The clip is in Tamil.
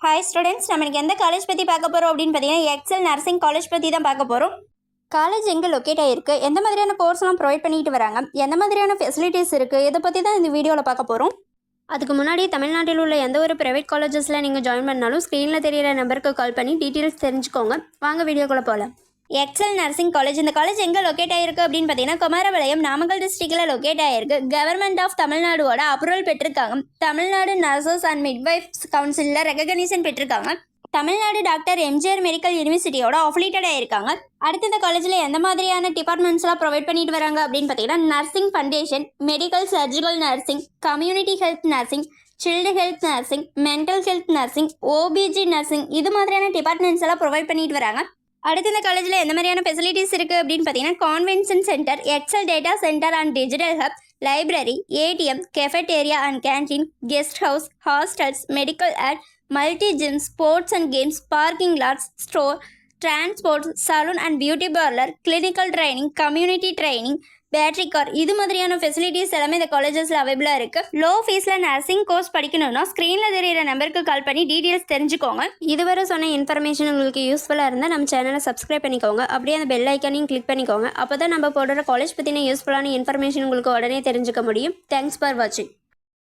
ஹாய் ஸ்டூடெண்ட்ஸ், நம்ம இன்னைக்கு எந்த காலேஜ் பற்றி பார்க்க போகிறோம் அப்படின்னு பார்த்தீங்கன்னா எக்ஸல் நர்சிங் காலேஜ் பற்றி தான் பார்க்க போகிறோம். காலேஜ் எங்கே லொக்கேட் ஆகிருக்கு, எந்த மாதிரியான கோர்ஸ்லாம் ப்ரொவைட் பண்ணிட்டு வராங்க, எந்த மாதிரியான ஃபெசிலிட்டிஸ் இருக்குது, இதை பற்றி தான் இந்த வீடியோவில் பார்க்க போகிறோம். அதுக்கு முன்னாடி தமிழ்நாட்டில் உள்ள எந்த ஒரு ப்ரைவேட் காலேஜஸில் நீங்கள் ஜாயின் பண்ணாலும் ஸ்க்ரீனில் தெரியிற நம்பருக்கு கால் பண்ணி டீட்டெயில்ஸ் தெரிஞ்சுக்கோங்க. வாங்க வீடியோக்குள்ளே போகலாம். எக்ஸல் நர்சிங் காலேஜ், இந்த காலேஜ் எங்கே லொக்கேட் ஆகிருக்கு அப்படின்னு பார்த்தீங்கன்னா குமாரபாளையம், நாமக்கல் டிஸ்ட்ரிக்டில் லொக்கேட் ஆகிருக்கு. கவர்மெண்ட் ஆஃப் தமிழ்நாடோட அப்ரூவல் பெற்றிருக்காங்க. தமிழ்நாடு நர்சஸ் அண்ட் மிட்வைஃப்ஸ் கவுன்சிலில் ரெகக்னிஷன் பெற்றிருக்காங்க. தமிழ்நாடு டாக்டர் எம்ஜிஆர் மெடிக்கல் யூனிவர்சிட்டியோட அஃபிலியேட்டட் ஆகிருக்காங்க. அடுத்த இந்த காலேஜில் எந்த மாதிரியான டிபார்ட்மெண்ட்ஸ்லாம் ப்ரொவைட் பண்ணிட்டு வராங்க அப்படின்னு பார்த்தீங்கன்னா nursing foundation, medical surgical nursing, community health nursing, child health nursing, mental health nursing, OBG nursing, இது மாதிரியான டிபார்ட்மெண்ட்ஸ் எல்லாம் ப்ரொவைட் பண்ணிட்டு வராங்க. அடுத்து இந்த காலேஜில் எந்த மாதிரியான ஃபெசிலிட்டிஸ் இருக்குது அப்படின்னு பார்த்தீங்கன்னா convention centre, Excel data centre and digital hub, library, ATM, cafeteria and canteen, guest house, hostels, medical and multi gym, sports and games, parking lots, store, transport, salon and beauty parlour, clinical training, community training, battery car, இது மாதிரியான ஃபெசிலிட்டிஸ் எல்லாமே இந்த காலேஜஸில் அவைபிளாக இருக்குது. லோ ஃபீஸில் நர்சிங் கோர்ஸ் படிக்கணும்னா ஸ்க்ரீனில் தெரியிற நம்பருக்கு கால் பண்ணி டீட்டெயில்ஸ் தெரிஞ்சுக்கோங்க. இதுவரை சொன்ன இன்ஃபர்மேஷன் உங்களுக்கு யூஸ்ஃபுல்லாக இருந்தால் நம்ம சேனலை சப்ஸ்கிரைப் பண்ணிக்கோங்க. அப்படியே அந்த பெல் ஐக்கானையும் கிளிக் பண்ணிக்கோங்க. அப்போ தான் நம்ம போடுற காலேஜ் பற்றின யூஸ்ஃபுல்லான இன்ஃபர்மேஷன் உங்களுக்கு உடனே தெரிஞ்சுக்க முடியும். தேங்க்ஸ் ஃபார் வாட்சிங்.